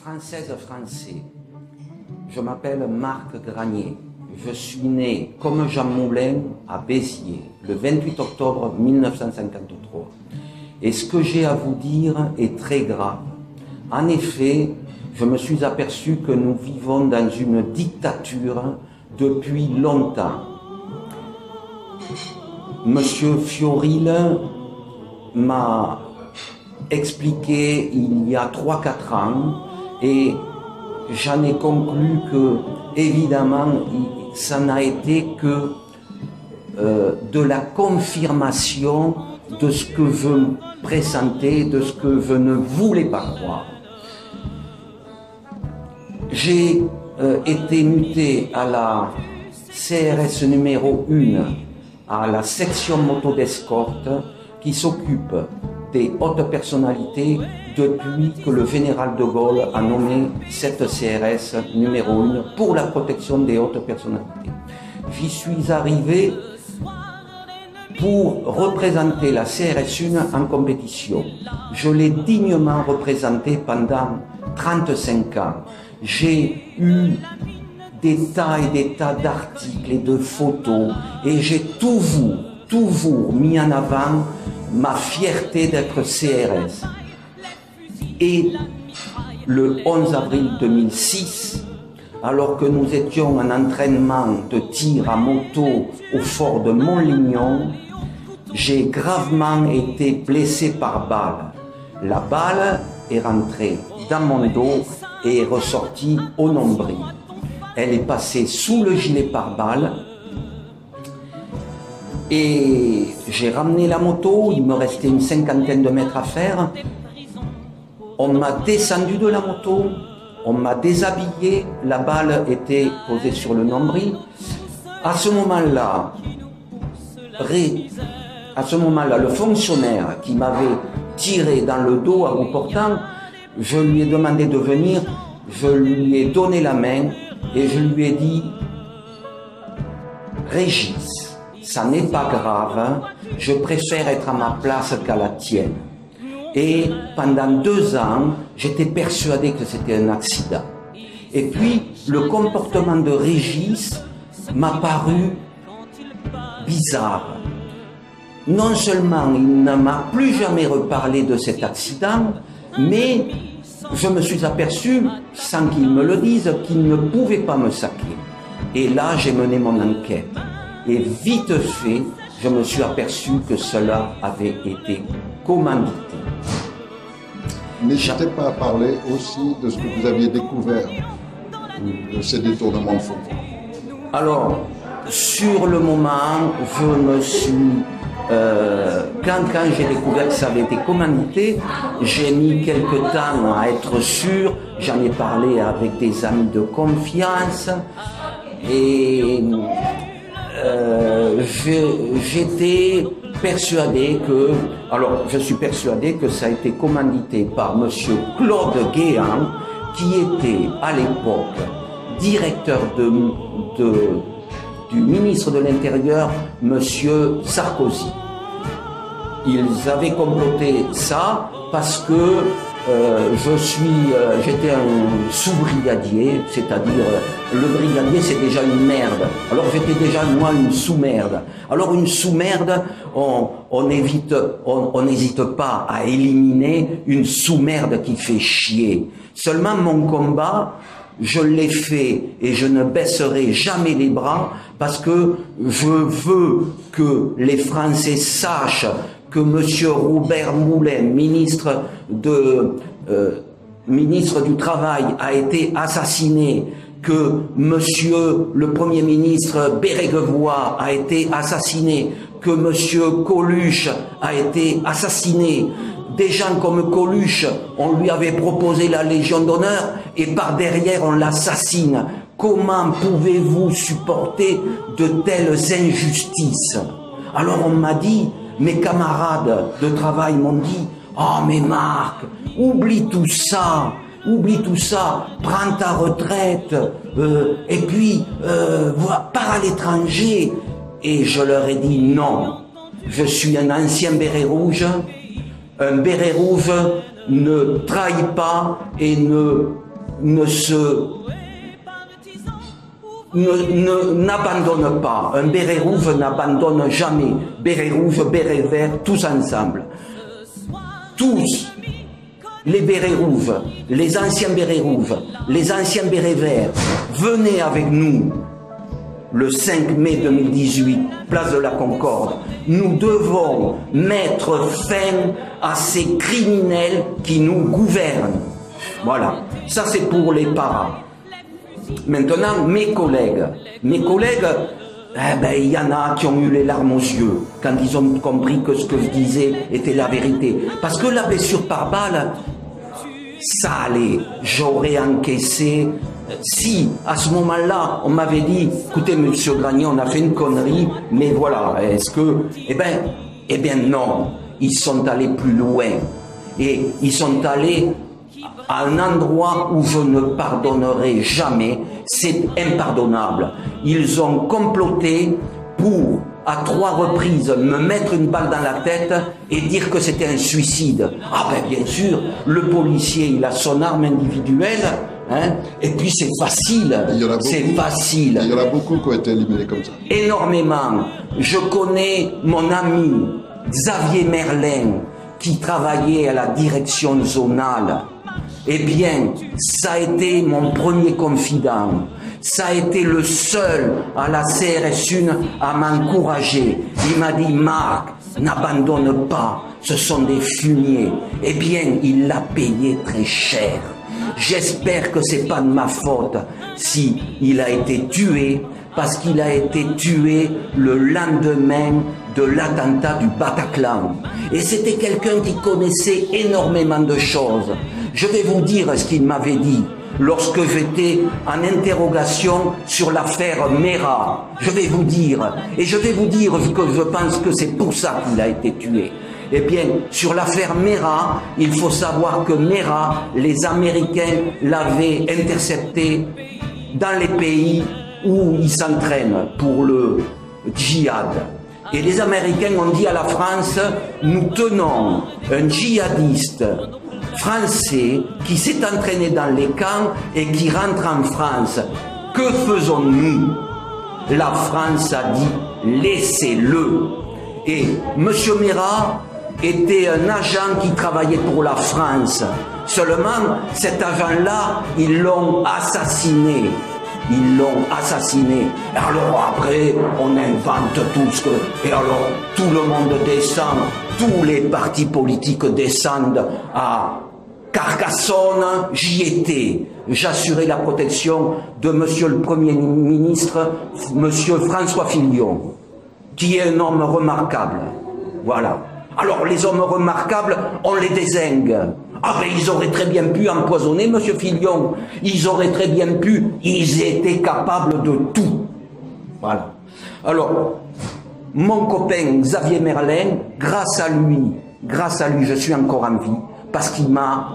Française, Français, je m'appelle Marc Granier. Je suis né, comme Jean Moulin, à Béziers, le 28 octobre 1953. Et ce que j'ai à vous dire est très grave. En effet, je me suis aperçu que nous vivons dans une dictature depuis longtemps. Monsieur Fioril m'a expliqué il y a 3-4 ans et j'en ai conclu que, évidemment, ça n'a été que de la confirmation de ce que je pressentais, de ce que je ne voulais pas croire. J'ai été muté à la CRS numéro 1, à la section moto d'escorte, qui s'occupe des hautes personnalités depuis que le général de Gaulle a nommé cette CRS numéro 1 pour la protection des hautes personnalités. J'y suis arrivé pour représenter la CRS 1 en compétition. Je l'ai dignement représenté pendant 35 ans. J'ai eu des tas et des tas d'articles et de photos et j'ai toujours mis en avant ma fierté d'être CRS. Et le 11 avril 2006, alors que nous étions en entraînement de tir à moto au fort de Montlignon, j'ai gravement été blessé par balle. La balle est rentrée dans mon dos et est ressortie au nombril. Elle est passée sous le gilet pare-balles et j'ai ramené la moto, il me restait une 50aine de mètres à faire. On m'a descendu de la moto, on m'a déshabillé, la balle était posée sur le nombril. À ce moment-là, le fonctionnaire qui m'avait tiré dans le dos à bout portant, je lui ai demandé de venir, je lui ai donné la main et je lui ai dit « Régis, ça n'est pas grave, hein, je préfère être à ma place qu'à la tienne. » Et pendant 2 ans, j'étais persuadé que c'était un accident. Et puis, le comportement de Régis m'a paru bizarre. Non seulement il ne m'a plus jamais reparlé de cet accident, mais je me suis aperçu, sans qu'il me le dise, qu'il ne pouvait pas me saquer. Et là, j'ai mené mon enquête. Et vite fait, je me suis aperçu que cela avait été commandité. N'hésitez pas à parler aussi de ce que vous aviez découvert de ces détournements de fonds. Alors, sur le moment, je me suis... quand j'ai découvert que ça avait été commandité, j'ai mis quelque temps à être sûr, j'en ai parlé avec des amis de confiance et j'étais persuadé que, alors je suis persuadé que ça a été commandité par monsieur Claude Guéant, qui était à l'époque directeur du ministre de l'Intérieur, monsieur Sarkozy. Ils avaient comploté ça parce que j'étais un sous-brigadier, c'est-à-dire le brigadier c'est déjà une merde. Alors j'étais déjà moi une sous-merde. Alors une sous-merde, on n'hésite pas à éliminer une sous-merde qui fait chier. Seulement mon combat, je l'ai fait et je ne baisserai jamais les bras parce que je veux que les Français sachent que monsieur Robert Moulin, ministre du Travail, a été assassiné, que monsieur le Premier ministre Bérégovoy a été assassiné, que monsieur Coluche a été assassiné. Des gens comme Coluche, on lui avait proposé la Légion d'honneur et par derrière on l'assassine. Comment pouvez-vous supporter de telles injustices? Alors on m'a dit, mes camarades de travail m'ont dit, oh mais Marc, oublie tout ça, prends ta retraite, et puis pars à l'étranger. Et je leur ai dit non, je suis un ancien béret rouge. Un béret rouge ne trahit pas et ne n'abandonne pas. Un béret rouge n'abandonne jamais. Béret rouge, béret vert, tous ensemble. Tous, les bérets rouges, les anciens bérets rouges, les anciens bérets verts, venez avec nous le 5 mai 2018, place de la Concorde. Nous devons mettre fin à ces criminels qui nous gouvernent. Voilà, ça c'est pour les parents. Maintenant, mes collègues, il y en a qui ont eu les larmes aux yeux quand ils ont compris que ce que je disais était la vérité. Parce que la blessure par balle, ça allait, j'aurais encaissé. Si, à ce moment-là, on m'avait dit, écoutez, monsieur Granier, on a fait une connerie, mais voilà, est-ce que... Eh bien non, ils sont allés plus loin. Et ils sont allés à un endroit où je ne pardonnerai jamais. C'est impardonnable. Ils ont comploté pour, à 3 reprises, me mettre une balle dans la tête et dire que c'était un suicide. Ah ben bien sûr, le policier, il a son arme individuelle, hein, et puis c'est facile. C'est facile. Il y en a beaucoup qui ont été éliminés comme ça. Énormément. Je connais mon ami Xavier Merlin, qui travaillait à la direction zonale. Eh bien, ça a été mon premier confident. Ça a été le seul à la CRS 1 à m'encourager. Il m'a dit, Marc, n'abandonne pas, ce sont des fumiers. Eh bien, il l'a payé très cher. J'espère que c'est pas de ma faute si il a été tué, parce qu'il a été tué le lendemain de l'attentat du Bataclan. Et c'était quelqu'un qui connaissait énormément de choses. Je vais vous dire ce qu'il m'avait dit lorsque j'étais en interrogation sur l'affaire Mera. Je vais vous dire, et je vais vous dire que je pense que c'est pour ça qu'il a été tué. Eh bien, sur l'affaire Mera, il faut savoir que Mera, les Américains l'avaient intercepté dans les pays où ils s'entraînent pour le djihad. Et les Américains ont dit à la France, nous tenons un djihadiste français qui s'est entraîné dans les camps et qui rentre en France. Que faisons-nous? La France a dit, laissez-le. Et M. Mera était un agent qui travaillait pour la France. Seulement, cet agent-là, ils l'ont assassiné. Ils l'ont assassiné. Alors après, on invente tout ce que... Et alors, tout le monde descend, tous les partis politiques descendent à Carcassonne. J'y étais. J'assurais la protection de monsieur le Premier ministre, monsieur François Fillon, qui est un homme remarquable. Voilà. Alors, les hommes remarquables, on les dézingue. Ah ben ils auraient très bien pu empoisonner monsieur Fillon, ils auraient très bien pu, ils étaient capables de tout. Voilà. Alors, mon copain Xavier Merlin, grâce à lui, je suis encore en vie, parce qu'il m'a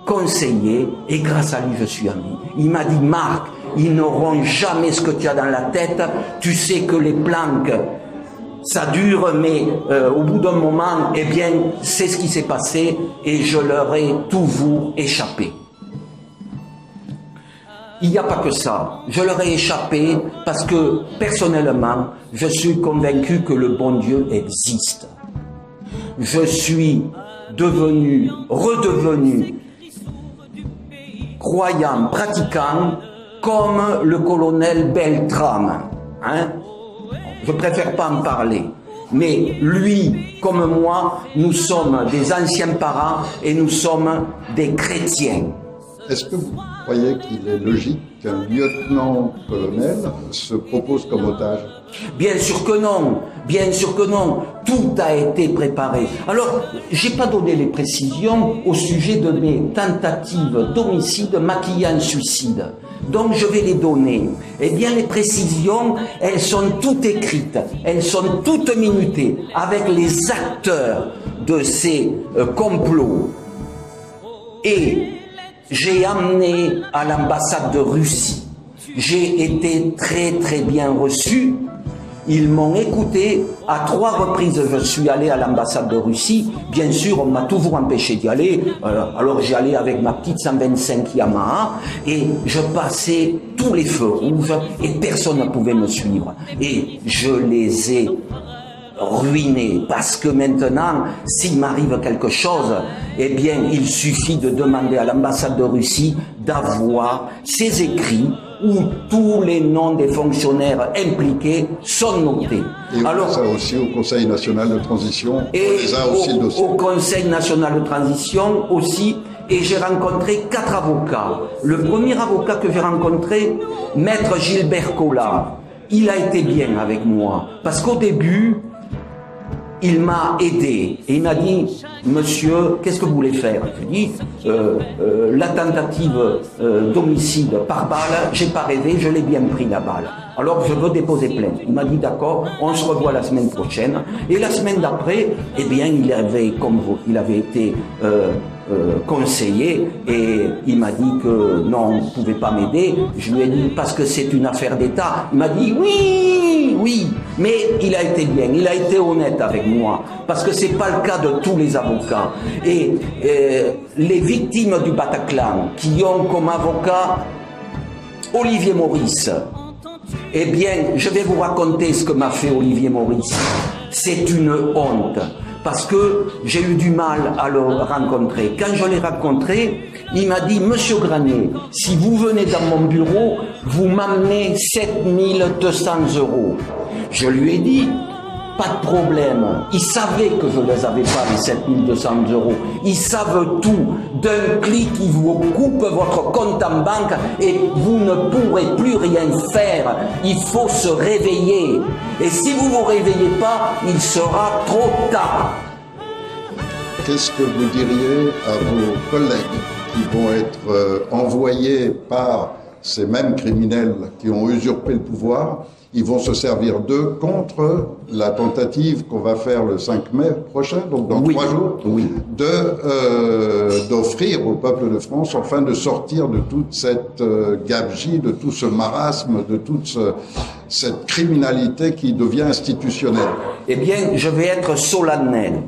conseillé, et grâce à lui je suis en vie. Il m'a dit, Marc, ils n'auront jamais ce que tu as dans la tête, tu sais que les planques, ça dure, mais au bout d'un moment, eh bien, c'est ce qui s'est passé et je leur ai toujours échappé. Il n'y a pas que ça. Je leur ai échappé parce que, personnellement, je suis convaincu que le bon Dieu existe. Je suis redevenu croyant, pratiquant, comme le colonel Beltrame, hein? Je préfère pas en parler. Mais lui, comme moi, nous sommes des anciens parents et nous sommes des chrétiens. Est-ce que vous croyez qu'il est logique qu'un lieutenant-colonel se propose comme otage? Bien sûr que non, bien sûr que non. Tout a été préparé. Alors, j'ai pas donné les précisions au sujet de mes tentatives d'homicide maquillées en suicide. Donc je vais les donner. Eh bien les précisions, elles sont toutes écrites, elles sont toutes minutées, avec les acteurs de ces complots. Et j'ai amené à l'ambassade de Russie. J'ai été très très bien reçu. Ils m'ont écouté. À 3 reprises, je suis allé à l'ambassade de Russie. Bien sûr, on m'a toujours empêché d'y aller. Alors j'y allais avec ma petite 125 Yamaha et je passais tous les feux rouges et personne ne pouvait me suivre. Et je les ai ruinés parce que maintenant, s'il m'arrive quelque chose, eh bien, il suffit de demander à l'ambassade de Russie d'avoir ces écrits où tous les noms des fonctionnaires impliqués sont notés. Et alors, ça aussi au Conseil national de transition, et au Conseil national de transition aussi, et j'ai rencontré 4 avocats. Le premier avocat que j'ai rencontré, Maître Gilbert Collard, il a été bien avec moi, parce qu'au début, il m'a aidé et il m'a dit « Monsieur, qu'est-ce que vous voulez faire ?» Je lui ai dit « La tentative d'homicide par balle, j'ai pas rêvé, je l'ai bien pris la balle. Alors je veux déposer plainte. » Il m'a dit « D'accord, on se revoit la semaine prochaine. » Et la semaine d'après, eh bien, il avait été conseiller et il m'a dit que non, on ne pouvait pas m'aider. Je lui ai dit parce que c'est une affaire d'État. Il m'a dit oui, mais il a été bien, il a été honnête avec moi parce que c'est pas le cas de tous les avocats. Et les victimes du Bataclan qui ont comme avocat Olivier Maurice, eh bien, je vais vous raconter ce que m'a fait Olivier Maurice. C'est une honte. Parce que j'ai eu du mal à le rencontrer. Quand je l'ai rencontré, il m'a dit « Monsieur Granier, si vous venez dans mon bureau, vous m'amenez 7200 €. » Je lui ai dit « Pas de problème. » Ils savaient que je ne les avais pas, les 7200 €. Ils savent tout. D'un clic, ils vous coupent votre compte en banque et vous ne pourrez plus rien faire. Il faut se réveiller. Et si vous ne vous réveillez pas, il sera trop tard. Qu'est-ce que vous diriez à vos collègues qui vont être envoyés par ces mêmes criminels qui ont usurpé le pouvoir? Ils vont se servir d'eux contre la tentative qu'on va faire le 5 mai prochain, donc dans 3 jours, d'offrir au peuple de France, enfin de sortir de toute cette gabegie, de tout ce marasme, de toute cette criminalité qui devient institutionnelle. Eh bien, je vais être solennel.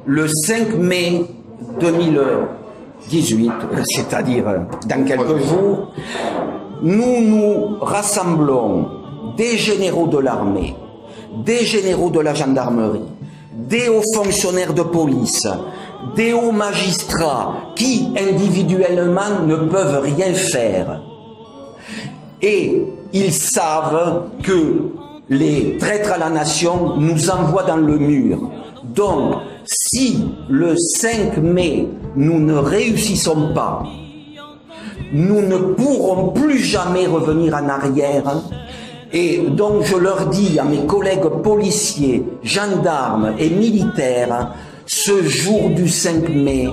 Le 5 mai 2018, c'est-à-dire dans quelques jours, nous rassemblons des généraux de l'armée, des généraux de la gendarmerie, des hauts fonctionnaires de police, des hauts magistrats qui individuellement ne peuvent rien faire. Et ils savent que les traîtres à la nation nous envoient dans le mur. Donc, si le 5 mai, nous ne réussissons pas, nous ne pourrons plus jamais revenir en arrière. Et donc je leur dis à mes collègues policiers, gendarmes et militaires, ce jour du 5 mai,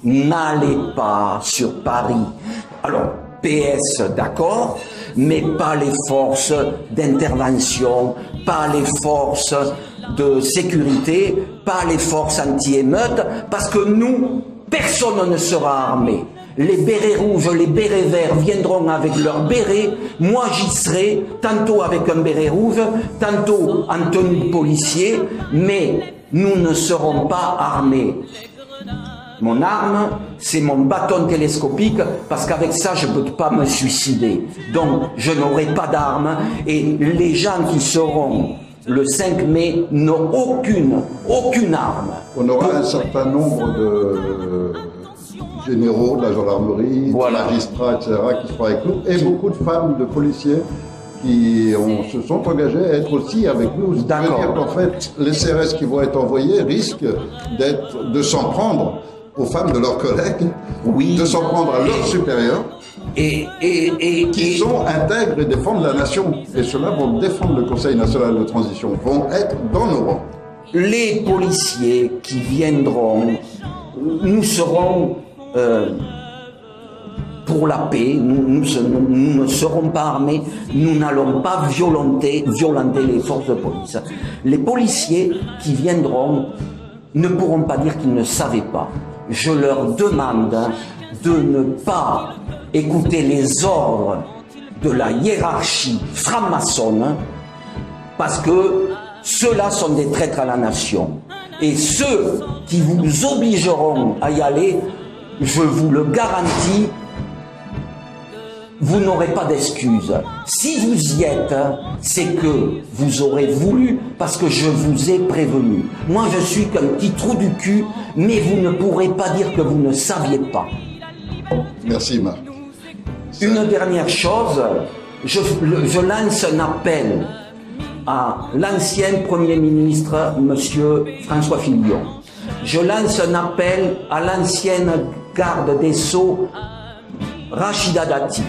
n'allez pas sur Paris. Alors, PS, d'accord, mais pas les forces d'intervention, pas les forces de sécurité, pas les forces anti-émeutes, parce que nous, personne ne sera armé. Les bérets rouges, les bérets verts viendront avec leurs bérets. Moi, j'y serai, tantôt avec un béret rouge, tantôt en tenue de policier, mais nous ne serons pas armés. Mon arme, c'est mon bâton télescopique, parce qu'avec ça, je ne peux pas me suicider. Donc, je n'aurai pas d'arme, et les gens qui seront le 5 mai n'ont aucune arme. On aura un certain nombre de généraux de la gendarmerie, de magistrats, etc., qui seront avec nous, et beaucoup de femmes, de policiers qui se sont engagés à être aussi avec nous. D'accord. C'est-à-dire qu'en fait, les CRS qui vont être envoyés risquent de s'en prendre aux femmes de leurs collègues, de s'en prendre à leurs supérieurs, qui sont intègres et défendent la nation. Et ceux-là vont défendre le Conseil national de transition, vont être dans nos rangs. Les policiers qui viendront, nous serons pour la paix, nous ne serons pas armés, nous n'allons pas violenter les forces de police. Les policiers qui viendront ne pourront pas dire qu'ils ne savaient pas. Je leur demande de ne pas écouter les ordres de la hiérarchie franc-maçonne, parce que ceux-là sont des traîtres à la nation. Et ceux qui vous obligeront à y aller, je vous le garantis, vous n'aurez pas d'excuses. Si vous y êtes, c'est que vous aurez voulu, parce que je vous ai prévenu. Moi, je suis qu'un petit trou du cul, mais vous ne pourrez pas dire que vous ne saviez pas. Merci, Marc. Une dernière chose, je lance un appel à l'ancien Premier ministre, M. François Fillon. Je lance un appel à l'ancienne garde des Sceaux, Rachida Dati.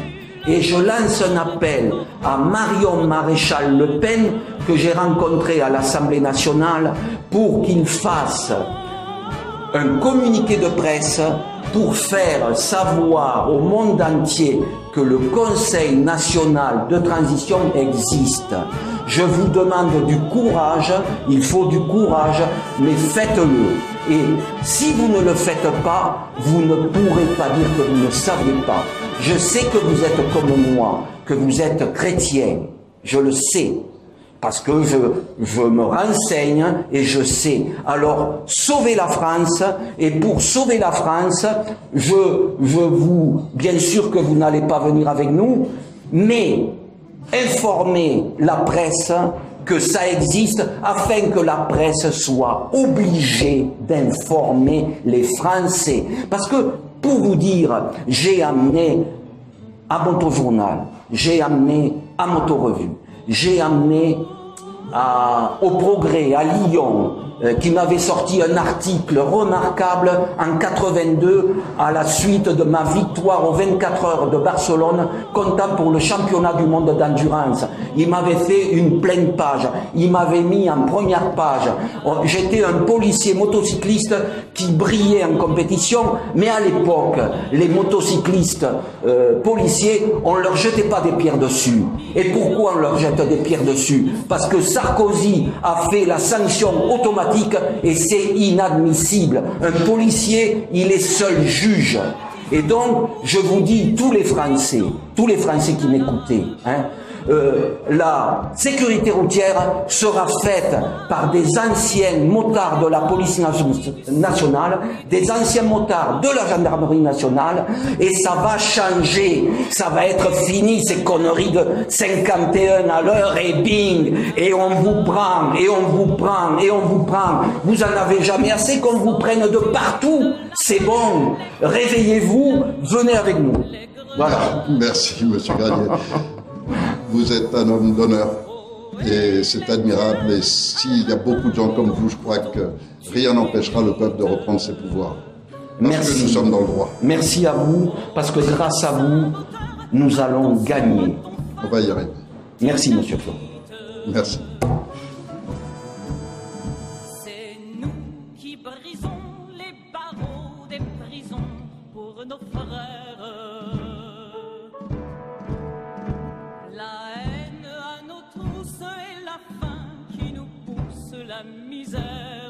Et je lance un appel à Marion Maréchal Le Pen, que j'ai rencontré à l'Assemblée nationale, pour qu'il fasse un communiqué de presse pour faire savoir au monde entier que le Conseil national de transition existe. Je vous demande du courage, il faut du courage, mais faites-le. Et si vous ne le faites pas, vous ne pourrez pas dire que vous ne saviez pas. Je sais que vous êtes comme moi, que vous êtes chrétien, je le sais. Parce que je me renseigne et je sais. Alors, sauvez la France, et pour sauver la France, bien sûr que vous n'allez pas venir avec nous, mais informez la presse que ça existe, afin que la presse soit obligée d'informer les Français. Parce que, pour vous dire, j'ai amené à Motojournal, j'ai amené à Motorevue, j'ai amené au Progrès, à Lyon, qui m'avait sorti un article remarquable en 82 à la suite de ma victoire aux 24 heures de Barcelone, comptant pour le championnat du monde d'endurance. Il m'avait fait une pleine page, il m'avait mis en première page. J'étais un policier motocycliste qui brillait en compétition, mais à l'époque, les motocyclistes policiers, on leur jetait pas des pierres dessus. Et pourquoi on leur jette des pierres dessus? Parce que Sarkozy a fait la sanction automatique et c'est inadmissible. Un policier, il est seul juge. Et donc, je vous dis, tous les Français qui m'écoutez, la sécurité routière sera faite par des anciens motards de la police nationale, des anciens motards de la gendarmerie nationale, et ça va changer, ça va être fini ces conneries de 51 à l'heure et bing, et on vous prend, et on vous prend, et on vous prend. Vous en avez jamais assez qu'on vous prenne de partout. C'est bon, réveillez-vous, venez avec nous. Voilà. Merci, monsieur Granier. Vous êtes un homme d'honneur et c'est admirable. Et s'il y a beaucoup de gens comme vous, je crois que rien n'empêchera le peuple de reprendre ses pouvoirs. Parce que nous sommes dans le droit. Merci à vous, parce que grâce à vous, nous allons gagner. On va y arriver. Merci, monsieur Flo. Merci. C'est nous qui brisons les barreaux des prisons pour nos frères. La haine à nos trousses et la faim qui nous pousse la misère.